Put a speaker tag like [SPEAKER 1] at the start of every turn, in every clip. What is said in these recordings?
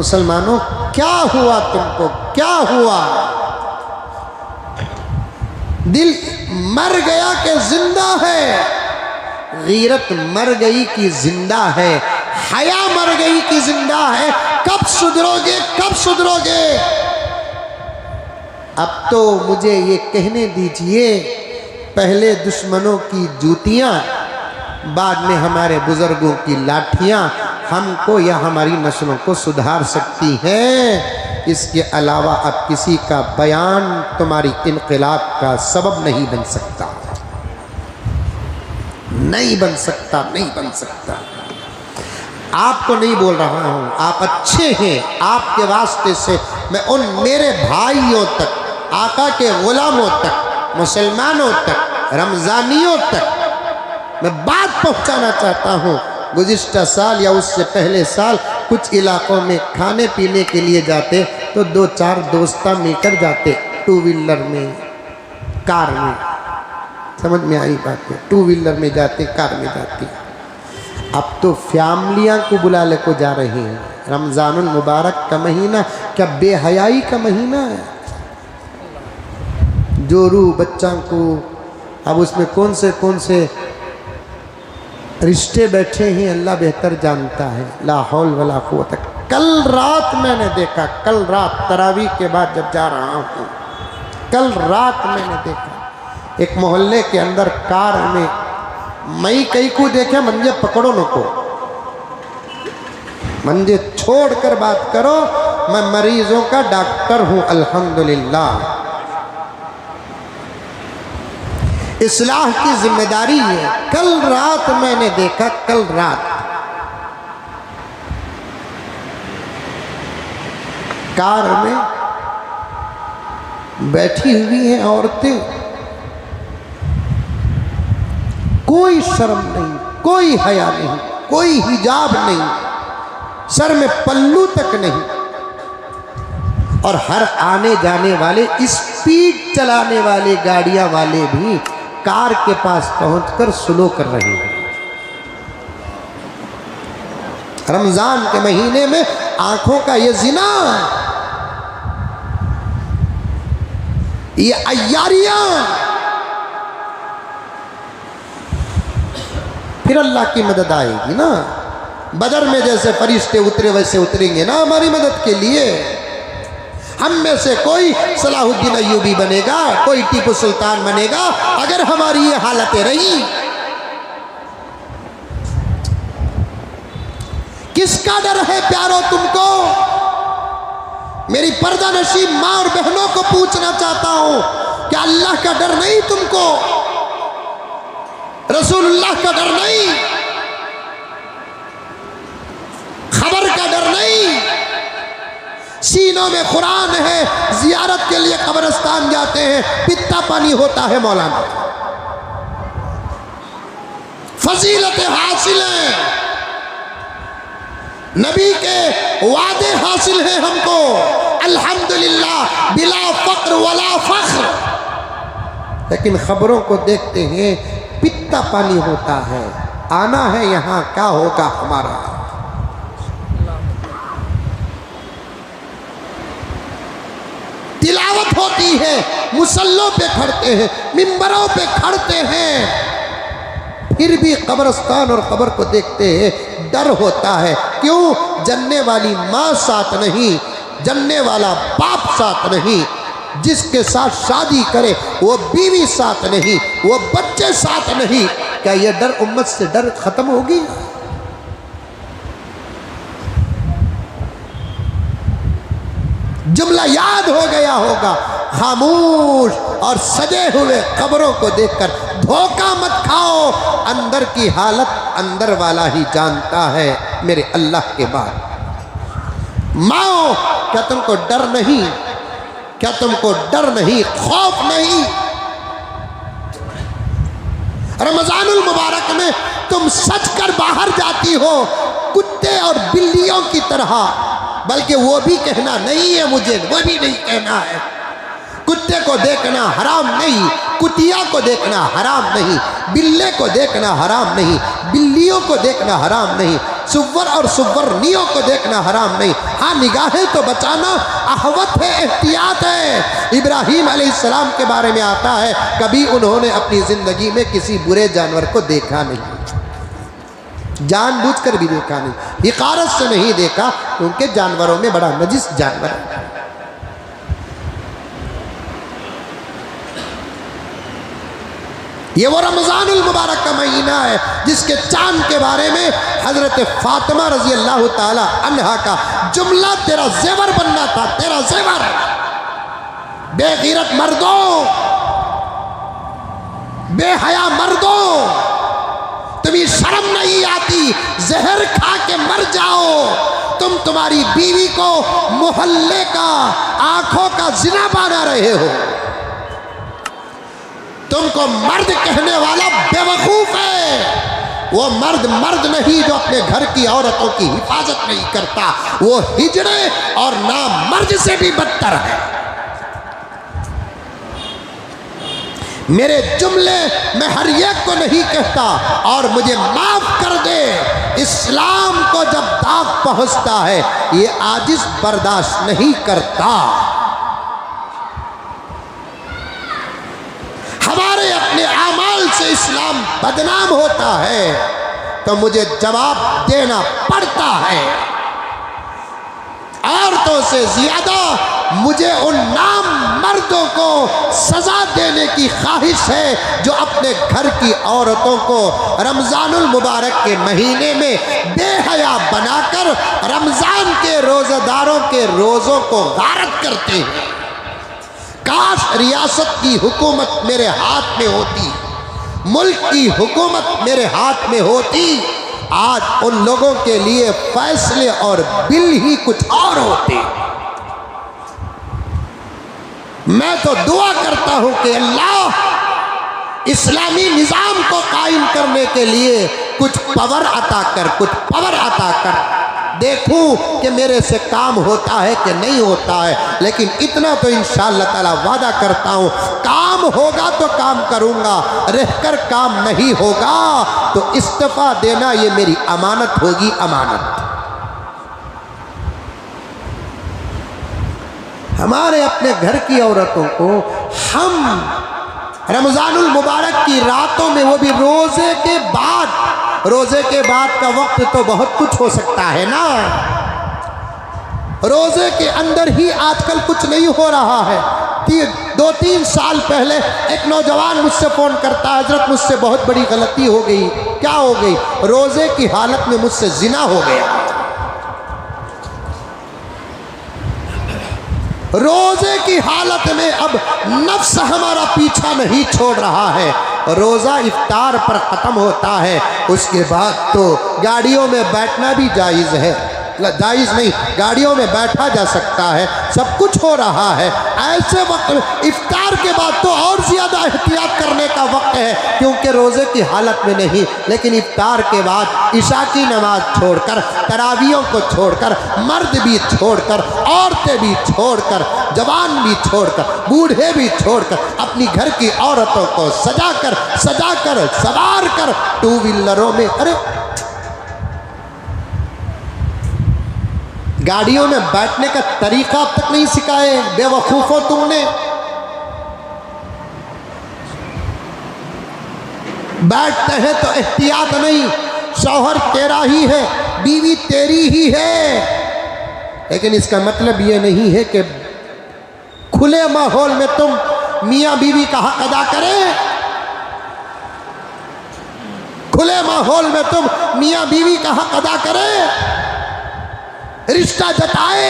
[SPEAKER 1] मुसलमानों क्या हुआ तुमको, क्या हुआ? दिल मर गया कि जिंदा है? गीरत मर गई कि जिंदा है? हया मर गई कि जिंदा है? कब सुधरोगे, कब सुधरोगे? अब तो मुझे ये कहने दीजिए, पहले दुश्मनों की जूतियां, बाद में हमारे बुजुर्गों की लाठियां हमको या हमारी नस्लों को सुधार सकती हैं। इसके अलावा अब किसी का बयान तुम्हारी इनकलाब का सबब नहीं बन सकता, नहीं बन सकता, नहीं बन सकता। आपको नहीं बोल रहा हूं, आप अच्छे हैं, आपके वास्ते से मैं उन मेरे भाइयों तक, आका के गुलामों तक, मुसलमानों तक, रमजानियों तक मैं बात पहुंचाना चाहता हूं। गुज़िश्ता साल या उससे पहले साल कुछ इलाकों में खाने पीने के लिए जाते तो 2-4 दोस्ता मिलकर जाते, 2 व्हीलर में, कार में। समझ में आई बात है? 2 व्हीलर में जाते, कार में जाते। अब तो फैमिलियां को बुला ले को जा रहे हैं। रमज़ानुल मुबारक का महीना क्या बेहयाई का महीना है? जोरू बच्चा को, अब उसमें कौन से रिश्ते बैठे हैं अल्लाह बेहतर जानता है। ला हौल वला कुव्वत। कल रात मैंने देखा, कल रात तरावी के बाद जब जा रहा हूँ, कल रात मैंने देखा एक मोहल्ले के अंदर कार में, मई कई को देखे मंजे पकड़ो नको, मंजे छोड़कर बात करो। मैं मरीजों का डॉक्टर हूँ अल्हम्दुलिल्लाह, इस्लाह की जिम्मेदारी है। कल रात मैंने देखा, कल रात कार में बैठी हुई हैं औरतें, कोई शर्म नहीं, कोई हया नहीं, कोई हिजाब नहीं, सर में पल्लू तक नहीं, और हर आने जाने वाले, स्पीड चलाने वाले गाड़ियां वाले भी कार के पास पहुंचकर स्लो कर रहे हैं। रमजान के महीने में आंखों का ये जिना, ये अय्यारियां, फिर अल्लाह की मदद आएगी ना। बदर में जैसे फरिश्ते उतरे वैसे उतरेंगे ना हमारी मदद के लिए। हम में से कोई सलाहुद्दीन अय्यूबी बनेगा, कोई टीपू सुल्तान बनेगा अगर हमारी ये हालतें रही। किसका डर है प्यारो तुमको? मेरी पर्दा नशीब माँ और बहनों को पूछना चाहता हूं, क्या अल्लाह का डर नहीं तुमको? रसूलुल्लाह का डर नहीं? खबर का डर नहीं? सीनों में कुरान है, जियारत के लिए कब्रिस्तान जाते हैं, पित्ता पानी होता है मौलाना। फजीलतें हासिल हैं, नबी के वादे हासिल हैं हमको, अल्हम्दुलिल्लाह, बिला फक्र वला फख्र। लेकिन खबरों को देखते हैं, पित्ता पानी होता है। आना है यहाँ, क्या होगा हमारा? तिलावत होती है, मुसल्लों पे खड़ते हैं, मिंबरों पे खड़ते हैं, फिर भी कब्रिस्तान और कब्र को देखते हैं, डर होता है। क्यों? जन्ने वाली माँ साथ नहीं, जन्ने वाला बाप साथ नहीं, जिसके साथ शादी करे वो बीवी साथ नहीं, वो बच्चे साथ नहीं। क्या ये डर, उम्मत से डर खत्म होगी? जुमला याद हो गया होगा, खामोश और सजे हुए कब्रों को देखकर धोखा मत खाओ। अंदर की हालत अंदर वाला ही जानता है मेरे अल्लाह के बाद। माओ, क्या तुमको डर नहीं? क्या तुमको डर नहीं, खौफ नहीं? रमजानुल मुबारक में तुम सच कर बाहर जाती हो कुत्ते और बिल्लियों की तरह, बल्कि वो भी कहना नहीं है मुझे, वो भी नहीं कहना है। कुत्ते को देखना हराम नहीं, कुतिया को देखना हराम नहीं, बिल्ले को देखना हराम नहीं, बिल्लियों को देखना हराम नहीं, सुव्वर और सुव्वरनियों को देखना हराम नहीं। हाँ, निगाहें तो बचाना अहवत है, एहतियात है। इब्राहीम अलैहिस्सलाम के बारे में आता है, कभी उन्होंने अपनी ज़िंदगी में किसी बुरे जानवर को देखा नहीं, जानबूझकर भी देखा नहीं, हिकारत से नहीं देखा, क्योंकि जानवरों में बड़ा नजिस जानवर है। ये वो रमज़ानुल मुबारक का महीना है जिसके चांद के बारे में हज़रत फातिमा रज़ी अल्लाह ताला अन्हा का जुमला, तेरा जेवर बनना था, तेरा जेवर। बेगैरत मर्दों, बेहया मर्दों, तुम्हें शर्म नहीं आती, जहर खा के मर जाओ। तुम तुम्हारी बीवी को मोहल्ले का आंखों का जिना बना रहे हो। तुमको मर्द कहने वाला बेवकूफ है। वो मर्द मर्द नहीं जो अपने घर की औरतों की हिफाजत नहीं करता, वो हिजड़े और नामर्द से भी बदतर है। मेरे जुमले मैं हर एक को नहीं कहता, और मुझे माफ कर दे, इस्लाम को जब दाग पहुंचता है ये आजिज बर्दाश्त नहीं करता। हमारे अपने आमाल से इस्लाम बदनाम होता है तो मुझे जवाब देना पड़ता है। औरतों से ज्यादा मुझे उन नाम मर्दों को सजा देने की ख्वाहिश है जो अपने घर की औरतों को रमज़ानुल मुबारक के महीने में बेहया बनाकर रमज़ान के रोज़ेदारों के रोज़ों को गारत करते हैं। काश रियासत की हुकूमत मेरे हाथ में होती, मुल्क की हुकूमत मेरे हाथ में होती, आज उन लोगों के लिए फैसले और बिल ही कुछ और होते। मैं तो दुआ करता हूं कि अल्लाह इस्लामी निज़ाम को कायम करने के लिए कुछ पावर अता कर, कुछ पावर अता कर। देखूं कि मेरे से काम होता है कि नहीं होता है, लेकिन इतना तो इंशाअल्लाह ताला वादा करता हूं, काम होगा तो काम करूंगा, रहकर काम नहीं होगा तो इस्तीफा देना ये मेरी अमानत होगी, अमानत। हमारे अपने घर की औरतों को हम रमज़ानुल मुबारक की रातों में, वो भी रोज़े के बाद, रोज़े के बाद का वक्त तो बहुत कुछ हो सकता है ना, रोज़े के अंदर ही आजकल कुछ नहीं हो रहा है। 2-3 साल पहले एक नौजवान मुझसे फ़ोन करता, हजरत मुझसे बहुत बड़ी गलती हो गई। क्या हो गई? रोज़े की हालत में मुझसे जिना हो गया। रोज़े की हालत में अब नफ्स हमारा पीछा नहीं छोड़ रहा है। रोज़ा इफ्तार पर ख़त्म होता है, उसके बाद तो गाड़ियों में बैठना भी जायज़ है, जायज़ नहीं, गाड़ियों में बैठा जा सकता है, सब कुछ हो रहा है। ऐसे वक्त इफ्तार के बाद तो और ज़्यादा एहतियात करने का वक्त है, क्योंकि रोज़े की हालत में नहीं, लेकिन इफ्तार के बाद इशा की नमाज छोड़कर, तरावियों को छोड़कर, मर्द भी छोड़कर, औरतें भी छोड़कर, जवान भी छोड़कर, बूढ़े भी छोड़कर, अपनी घर की औरतों को सजाकर सवार कर 2 व्हीलरों में, अरे गाड़ियों में बैठने का तरीका अब तक नहीं सिखाए, बेवकूफो तुमने। बैठते हैं तो एहतियात नहीं, शौहर तेरा ही है, बीवी तेरी ही है, लेकिन इसका मतलब ये नहीं है कि खुले माहौल में तुम मियाँ बीवी का हक अदा करें। खुले माहौल में तुम मियाँ बीवी का हक अदा करें, रिश्ता जताए।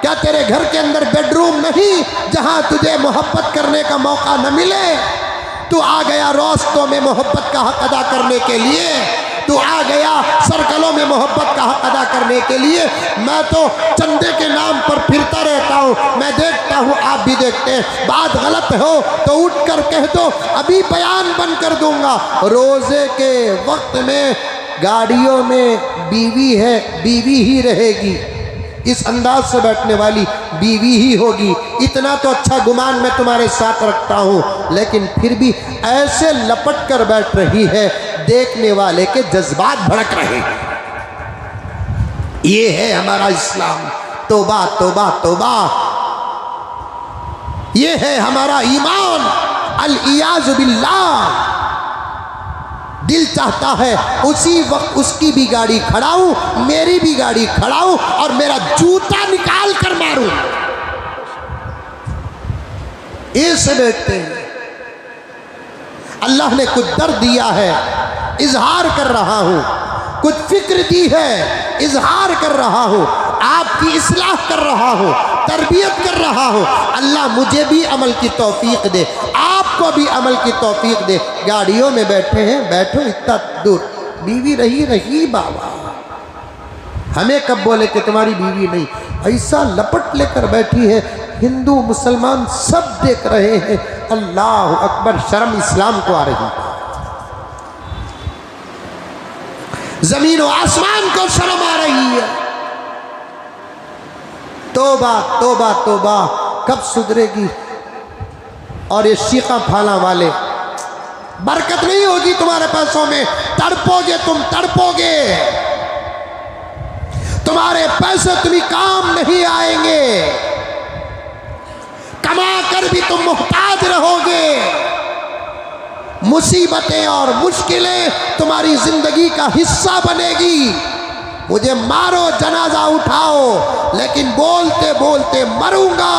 [SPEAKER 1] क्या तेरे घर के अंदर बेडरूम नहीं जहां तुझे मोहब्बत करने का मौका न मिले? तू आ गया रोस्तों में मोहब्बत का हक अदा करने के लिए, तू आ गया सर्कलों में मोहब्बत का हक अदा करने के लिए। मैं तो चंदे के नाम पर फिरता रहता हूँ, मैं देखता हूँ, आप भी देखते हैं। बात गलत हो तो उठ कर कह दो, अभी बयान बंद कर दूंगा। रोज़े के वक्त में गाड़ियों में बीवी है, बीवी ही रहेगी, इस अंदाज से बैठने वाली बीवी ही होगी। इतना तो अच्छा गुमान मैं तुम्हारे साथ रखता हूँ, लेकिन फिर भी ऐसे लपट कर बैठ रही है, देखने वाले के जज्बात भड़क रहे हैं। ये है हमारा इस्लाम। तौबा तौबा तौबा, ये है हमारा ईमान। अल-इयाज़ु बिल्लाह। दिल चाहता है उसी वक्त उसकी भी गाड़ी खड़ाऊं, मेरी भी गाड़ी खड़ाऊं और मेरा जूता निकाल कर मारूं। ऐसे बैठते हैं। अल्लाह ने कुछ दर्द दिया है, इजहार कर रहा हूं। कुछ फिक्र दी है, इजहार कर रहा हूं। आपकी इस्लाह कर रहा हूं, तरबियत कर रहा हूं। अल्लाह मुझे भी अमल की तौफीक दे, आपको भी अमल की तौफीक दे। गाड़ियों में बैठे हैं, बैठो इतना दूर, बीवी रही बाबा। हमें कब बोले कि तुम्हारी बीवी नहीं? ऐसा लपट लेकर बैठी है, हिंदू मुसलमान सब देख रहे हैं। अल्लाह अकबर, शर्म इस्लाम को आ रही है। जमीन और आसमान को शर्म आ रही है। तौबा तौबा तौबा, कब सुधरेगी? और ये शीखा फाला वाले, बरकत नहीं होगी तुम्हारे पैसों में, तड़पोगे तुम, तड़पोगे। तुम्हारे पैसे तुम्हें काम नहीं आएंगे, कमा कर भी तुम मुहताज रहोगे। मुसीबतें और मुश्किलें तुम्हारी जिंदगी का हिस्सा बनेगी। मुझे मारो, जनाजा उठाओ, लेकिन बोलते बोलते मरूंगा,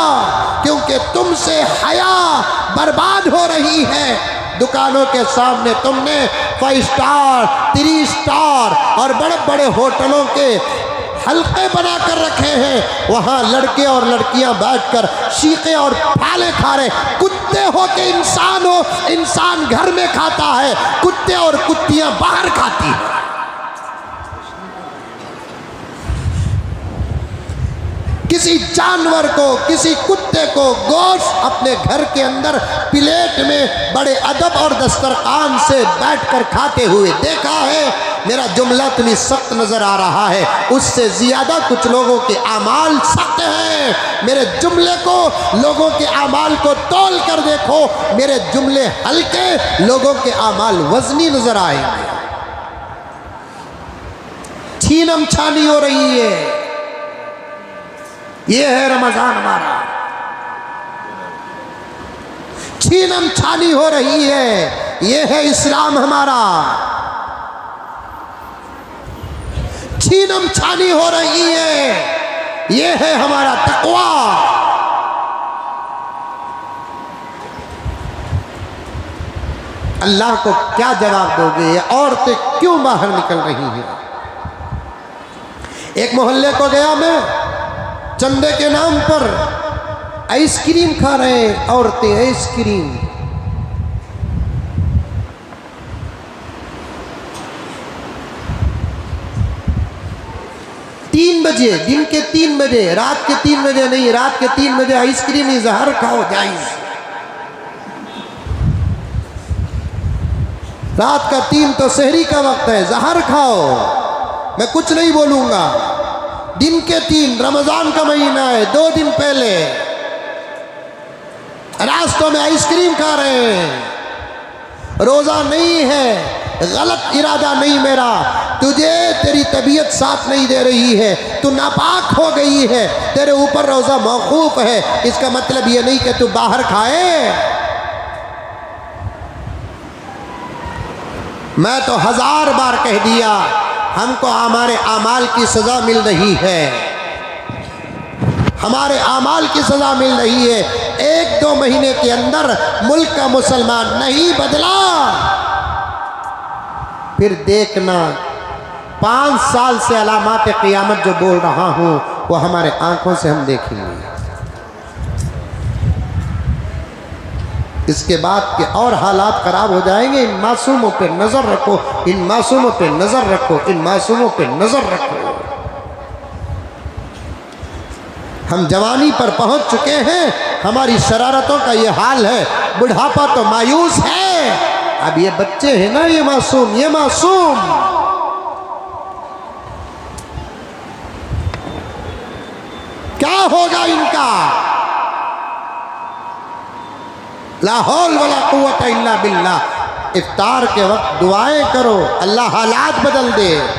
[SPEAKER 1] क्योंकि तुमसे हया बर्बाद हो रही है। दुकानों के सामने तुमने 5 स्टार, 3 स्टार और बड़े बड़े होटलों के हल्के बना कर रखे हैं। वहाँ लड़के और लड़कियाँ बैठकर शीखे और फाले खा रहे। कुत्ते हो के इंसान हो, इंसान घर में खाता है, कुत्ते और कुत्तियाँ बाहर खाती हैं। किसी जानवर को, किसी कुत्ते को गोश्त अपने घर के अंदर प्लेट में बड़े अदब और दस्तरखान से बैठकर खाते हुए देखा है। मेरा जुमला तुम्हें सख्त नजर आ रहा है, उससे ज्यादा कुछ लोगों के आमाल सख्त हैं। मेरे जुमले को, लोगों के आमाल को तौल कर देखो, मेरे जुमले हल्के, लोगों के आमाल वजनी नजर आएंगे। छीनम छानी हो रही है। ये है रमजान हमारा, छीनम छानी हो रही है। ये है इस्लाम हमारा, छीनम छानी हो रही है। ये है हमारा तकवा। अल्लाह को क्या जवाब दोगे? ये औरतें क्यों बाहर निकल रही हैं? एक मोहल्ले को गया मैं, चंदे के नाम पर आइसक्रीम खा रहे हैं औरतें, आइसक्रीम। तीन बजे, दिन के 3 बजे, रात के 3 बजे नहीं, रात के 3 बजे आइसक्रीम इजहार खाओ, जायज। रात का 3 तो सहरी का वक्त है, जहर खाओ, मैं कुछ नहीं बोलूंगा। दिन के 3, रमजान का महीना है, 2 दिन पहले रास्तों में आइसक्रीम खा रहे हैं। रोजा नहीं है, गलत इरादा नहीं मेरा, तुझे तेरी तबीयत साथ नहीं दे रही है, तू नापाक हो गई है, तेरे ऊपर रोजा मौकूफ है। इसका मतलब ये नहीं कि तू बाहर खाए। मैं तो 1000 बार कह दिया, हमको हमारे आमाल की सज़ा मिल रही है, हमारे आमाल की सज़ा मिल रही है। 1-2 महीने के अंदर मुल्क का मुसलमान नहीं बदला, फिर देखना 5 साल से अलामात क़ियामत जो बोल रहा हूँ वो हमारे आंखों से हम देखेंगे। इसके बाद के और हालात ख़राब हो जाएंगे। इन मासूमों पे नज़र रखो, इन मासूमों पे नज़र रखो, इन मासूमों पे नज़र रखो। हम जवानी पर पहुंच चुके हैं, हमारी शरारतों का ये हाल है। बुढ़ापा तो मायूस है। अब ये बच्चे हैं ना, ये मासूम, ये मासूम क्या होगा इनका? ला हौल वला कुव्वत इल्ला बिल्लाह। इफ्तार के वक्त दुआएं करो, अल्लाह हालात बदल दे।